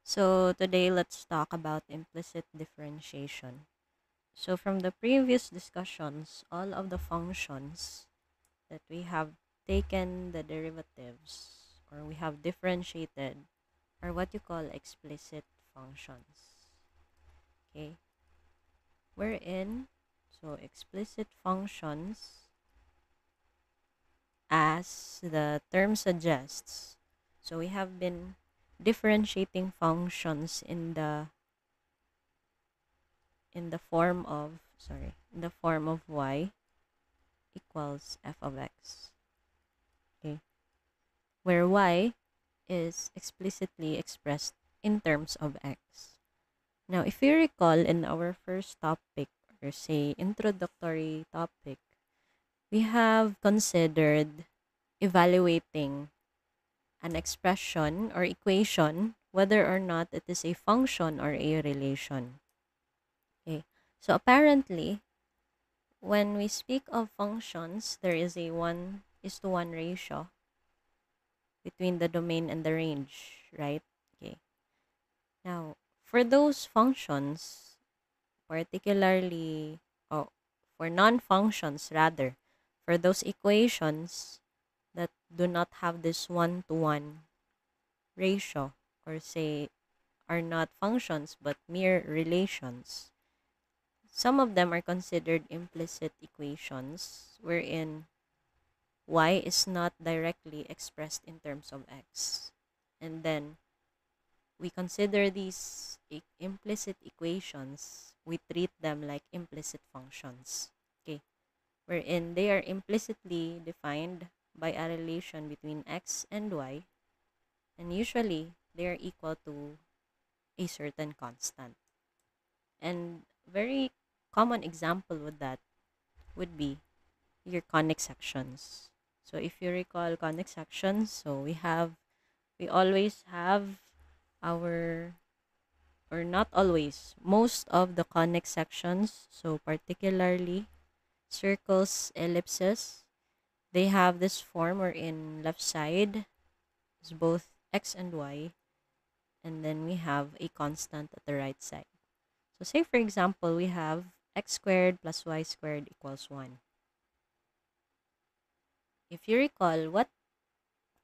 So today let's talk about implicit differentiation. So from the previous discussions, all of the functions that we have taken the derivatives or we have differentiated are what you call explicit functions. Okay? Wherein, so explicit functions, as the term suggests, so we have been differentiating functions in the form of y equals f of x. Okay, where y is explicitly expressed in terms of x. Now, if you recall in our first topic, or say introductory topic, we have considered evaluating an expression or equation whether or not it is a function or a relation. Okay, so apparently when we speak of functions, there is a 1:1 ratio between the domain and the range, right? Okay. Now, for those functions, particularly, oh, for non-functions rather, for those equations that do not have this 1:1 ratio, or say are not functions but mere relations, some of them are considered implicit equations wherein y is not directly expressed in terms of x. And then we consider these implicit equations, we treat them like implicit functions. Okay, wherein they are implicitly defined by a relation between x and y, and usually they are equal to a certain constant. And very common example with that would be your conic sections. So if you recall conic sections, so we always have our, or not always, most of the conic sections, so particularly circles, ellipses, they have this form or in left side is both x and y, and then we have a constant at the right side. So say for example, we have x squared plus y squared equals 1. If you recall, what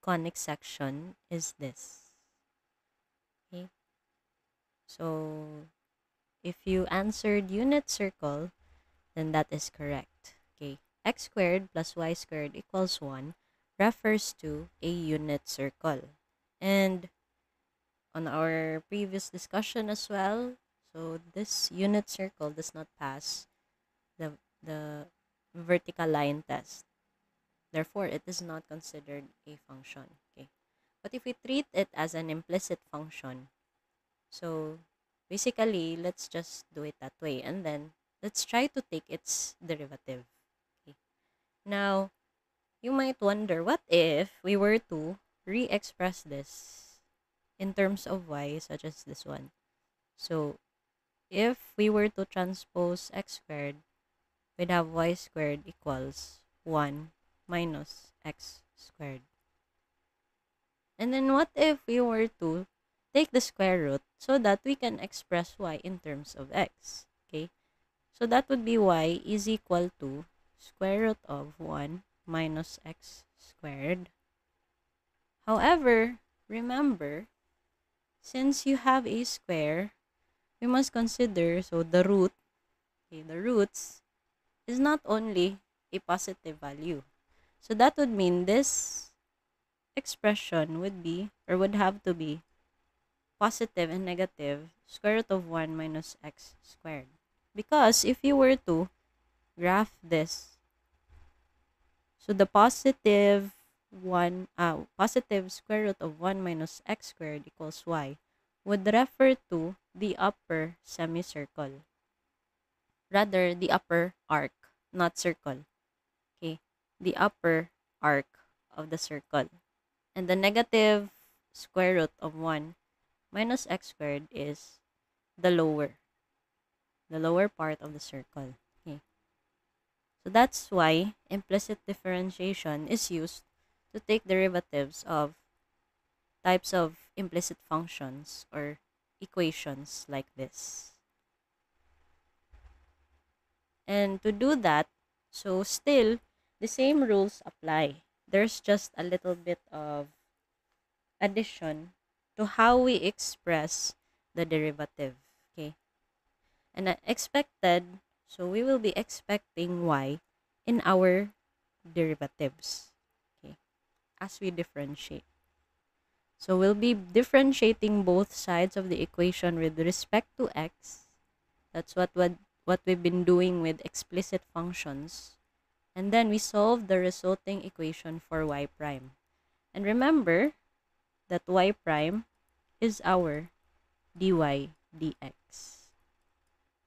conic section is this? Okay, so if you answered unit circle, then that is correct. Okay, x squared plus y squared equals 1 refers to a unit circle. And on our previous discussion as well, so this unit circle does not pass the vertical line test. Therefore, it is not considered a function. Okay, but if we treat it as an implicit function, so basically, let's just do it that way, and then let's try to take its derivative. Okay. Now, you might wonder, what if we were to re-express this in terms of y, such as this one? So, if we were to transpose x squared, we'd have y squared equals 1 minus x squared. And then what if we were to take the square root so that we can express y in terms of x? Okay, so that would be y is equal to square root of 1 minus x squared. However, remember, since you have a square, we must consider, so the root, okay, the roots is not only a positive value. So that would mean this expression would be, or would have to be, positive and negative square root of 1 minus x squared. Because if you were to graph this, so the positive square root of 1 minus x squared equals y would refer to the upper semicircle. Rather, the upper arc, not circle. Okay, the upper arc of the circle. And the negative square root of 1 minus x squared is the lower part of the circle. Okay. So that's why implicit differentiation is used to take derivatives of types of implicit functions or equations like this. And to do that, so still the same rules apply. There's just a little bit of addition to how we express the derivative. Okay. And expected, so we will be expecting y in our derivatives. Okay. As we differentiate. So we'll be differentiating both sides of the equation with respect to x. That's what we've been doing with explicit functions. And then we solve the resulting equation for y prime. And remember that y prime is our dy dx.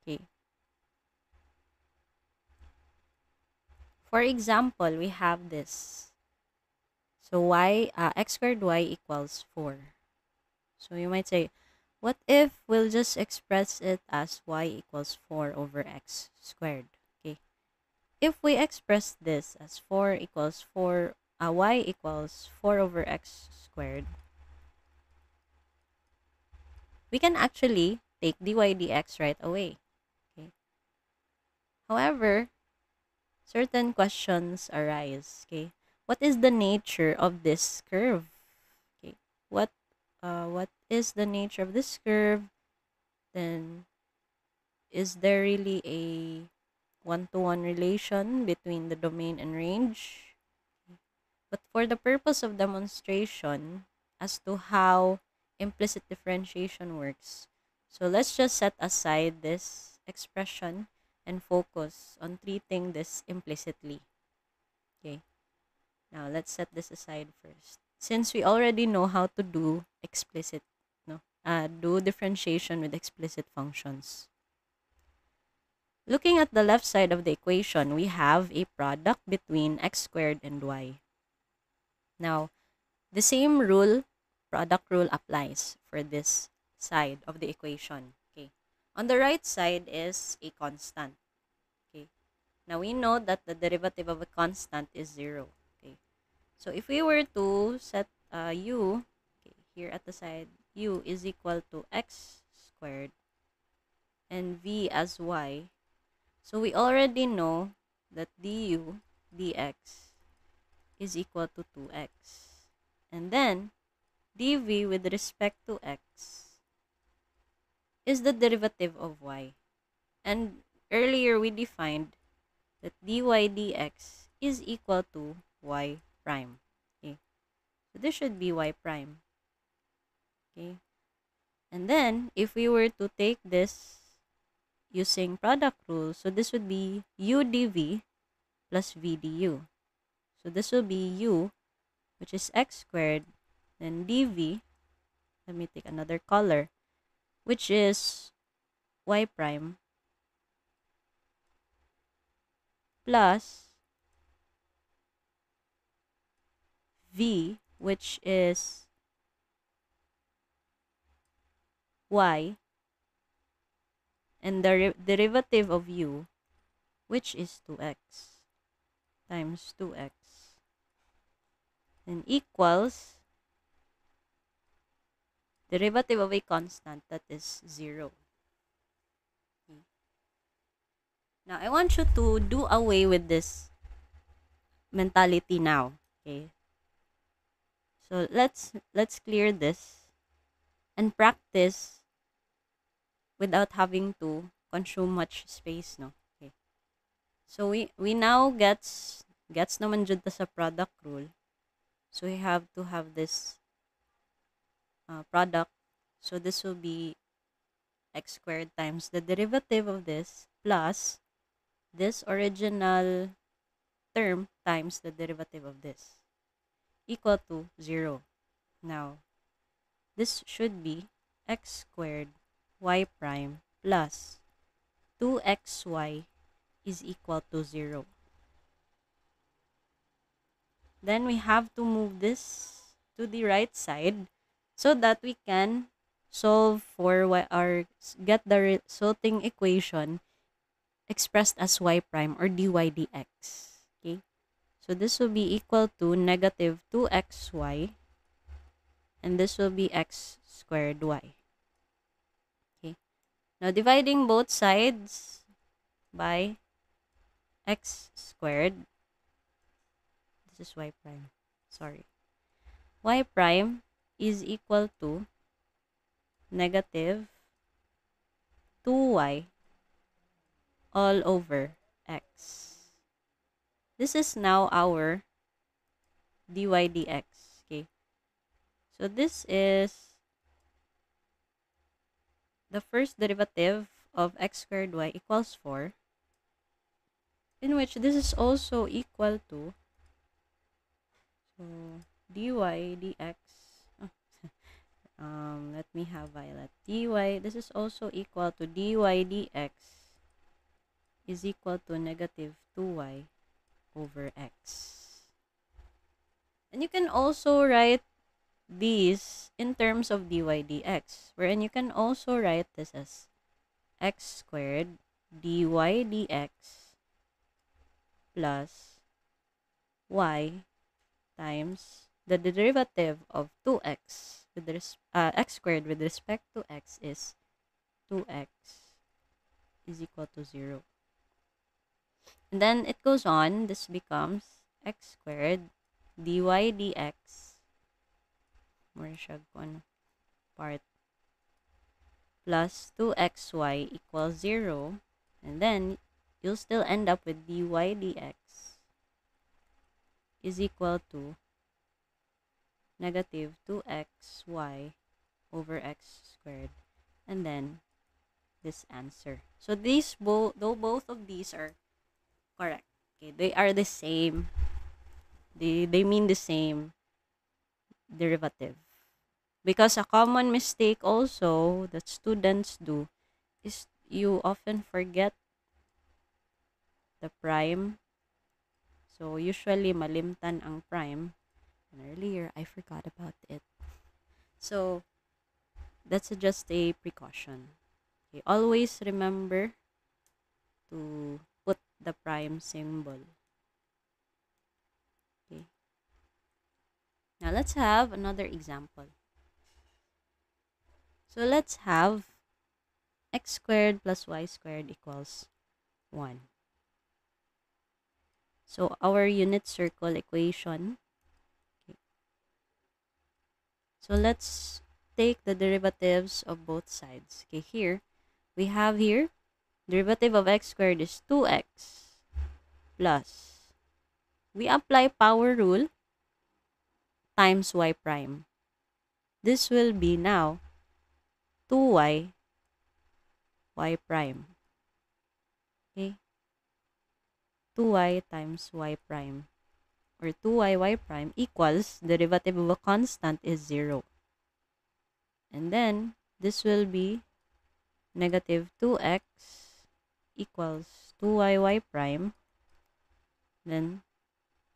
Okay. For example, we have this. So x squared y equals 4. So you might say, what if we'll just express it as y equals 4 over x squared? Okay. If we express this as y equals 4 over x squared, we can actually take dy dx right away. Okay. However, certain questions arise. Okay. What is the nature of this curve? Okay. What is the nature of this curve? Then is there really a one-to-one relation between the domain and range? But for the purpose of demonstration as to how implicit differentiation works, so let's just set aside this expression and focus on treating this implicitly. Okay. Now let's set this aside first. Since we already know how to do do differentiation with explicit functions. Looking at the left side of the equation, we have a product between x squared and y. Now, the same product rule applies for this side of the equation. Okay. On the right side is a constant. Okay. Now, we know that the derivative of a constant is 0. Okay. So, if we were to set u, okay, here at the side, u is equal to x squared and v as y. So, we already know that du dx is equal to 2x. And then, dv with respect to x is the derivative of y. And earlier we defined that dy dx is equal to y prime. Okay. So, this should be y prime. Okay. And then, if we were to take this using product rule, so this would be u dv plus v du. So, this will be u, which is x squared, then dv, let me take another color, which is y prime, plus v, which is y, and the derivative of u, which is 2x, times 2x, and equals derivative of a constant, that is 0. Okay. Now, I want you to do away with this mentality now. Okay. So, let's clear this and practice without having to consume much space, no? Okay. So, we now gets naman jud ta sa product rule. So, we have to have this product. So, this will be x squared times the derivative of this plus this original term times the derivative of this equal to 0. Now, this should be x squared y prime plus 2xy is equal to 0. Then we have to move this to the right side so that we can solve for y, or get the resulting equation expressed as y prime or dy dx. Okay. So this will be equal to negative 2xy, and this will be x squared y. Now, dividing both sides by x squared. This is y prime. Sorry. Y prime is equal to negative 2y all over x. This is now our dy dx. Okay. So this is the first derivative of x squared y equals 4, in which this is also equal to, so dy dx, let me have violet, dy, this is also equal to dy dx is equal to negative 2y over x. And you can also write these in terms of dy dx, wherein you can also write this as x squared dy dx plus y times the derivative of 2x with x squared with respect to x is 2x is equal to 0. And then it goes on, this becomes x squared dy dx, more siya kung part, plus 2xy equals 0. And then you'll still end up with dy dx is equal to negative 2xy over x squared, and then this answer. So these though both of these are correct, okay, they are the same. They mean the same derivative. Because a common mistake also that students do is you often forget the prime. So usually malimtan ang prime. And earlier I forgot about it. So that's just a precaution. Okay, always remember to put the prime symbol. Okay. Now let's have another example. So let's have x squared plus y squared equals 1. So our unit circle equation. Okay. So let's take the derivatives of both sides. Okay, here we have here derivative of x squared is 2x plus, we apply power rule, times y prime. This will be now 2y y prime. Okay, 2y times y prime, or 2y y prime equals, derivative of a constant is 0. And then this will be negative 2x equals 2y y prime. Then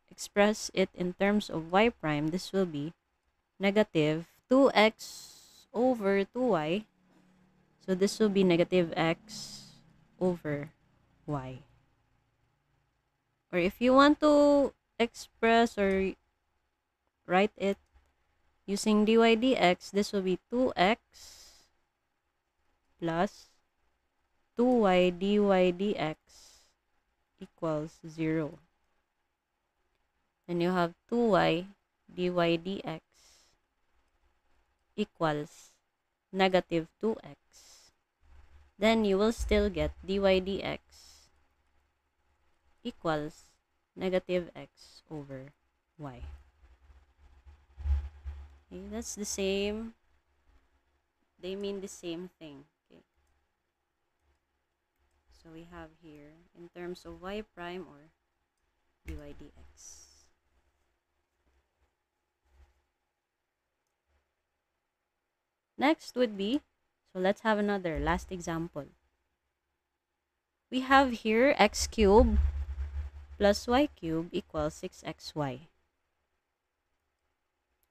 express it in terms of y prime, this will be negative 2x over 2y. So this will be negative x over y. Or if you want to express or write it using dy dx, this will be 2x plus 2y dy dx equals 0. Then you have 2y dy dx equals negative 2x. Then you will still get dy dx equals negative x over y. Okay, that's the same. They mean the same thing. Okay. So we have here in terms of y prime or dy dx. Next would be, so let's have another last example. We have here x cubed plus y cubed equals 6xy.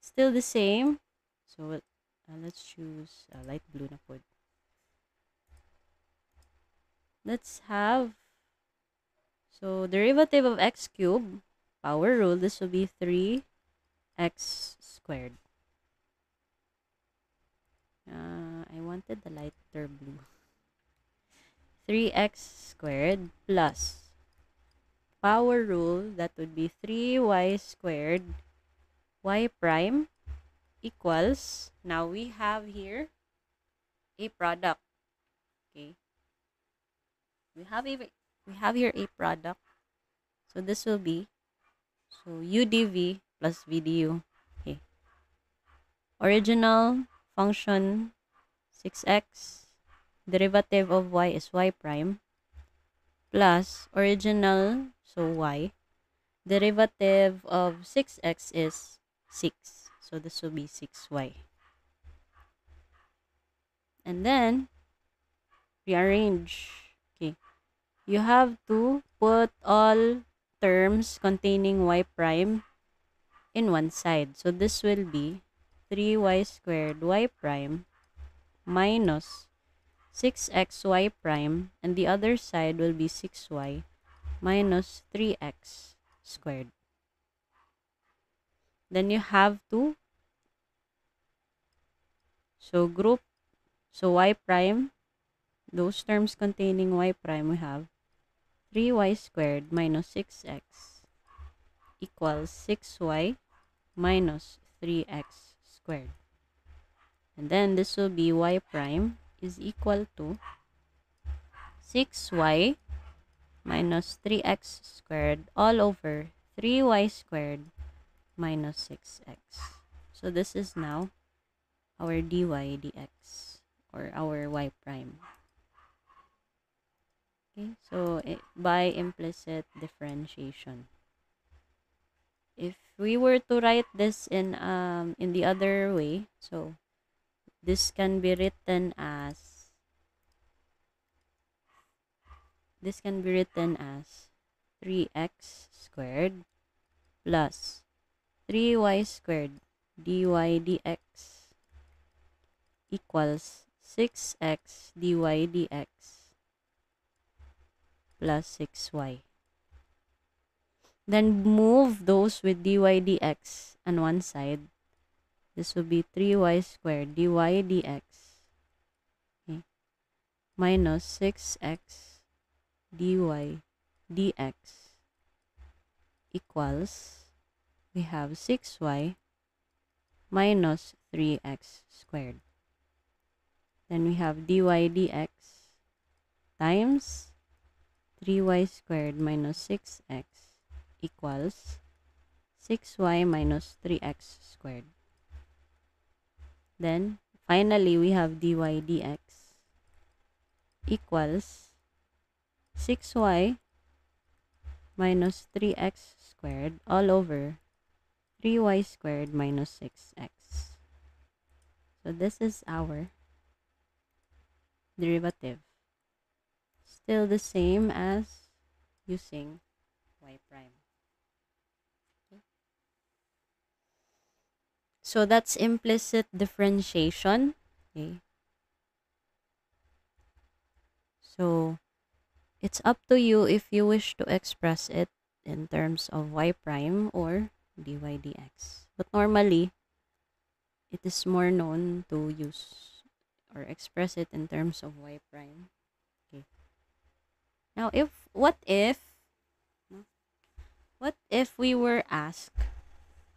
Still the same. So let's choose light blue na po. Let's have, so derivative of x cubed, power rule, this will be 3x squared. I wanted the lighter blue. 3x squared plus power rule, that would be 3y squared y prime equals, now we have here a product. Okay, we have here a product, so this will be, so u dv plus v du. Okay, original function 6x, derivative of y is y prime, plus original, so y, derivative of 6x is 6, so this will be 6y. And then rearrange. Okay, you have to put all terms containing y prime in one side, so this will be 3y squared y prime minus 6xy prime, and the other side will be 6y minus 3x squared. Then you have to, so group, so y prime, those terms containing y prime, we have 3y squared minus 6x equals 6y minus 3x squared. And then this will be y prime is equal to 6y minus 3x squared all over 3y squared minus 6x. So this is now our dy dx, or our y prime. Okay, so by implicit differentiation. If we were to write this in the other way, so this can be written as 3x squared plus 3y squared dy dx equals 6x dy dx plus 6y. Then move those with dy dx on one side. This will be 3y squared dy dx, okay, minus 6x dy dx equals, we have 6y minus 3x squared. Then we have dy dx times 3y squared minus 6x equals 6y minus 3x squared. Then finally we have dy dx equals 6y minus 3x squared all over 3y squared minus 6x. So this is our derivative. Still the same as using y prime. Okay. So that's implicit differentiation. Okay. So it's up to you if you wish to express it in terms of y prime or dy dx. But normally, it is more known to use or express it in terms of y prime. Okay. Now, what if we were asked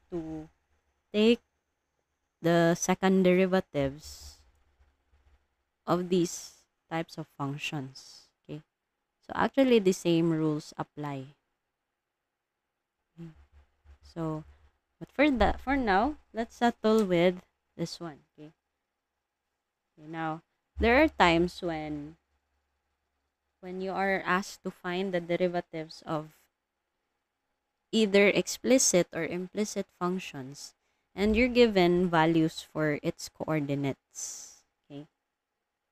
to take the second derivatives of these types of functions? Okay. So actually the same rules apply. Okay. So, but for now, let's settle with this one. Okay. Okay, now there are times when you are asked to find the derivatives of either explicit or implicit functions, and you're given values for its coordinates. Okay.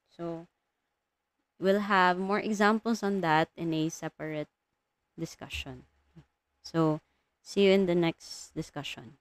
So we'll have more examples on that in a separate discussion. So see you in the next discussion.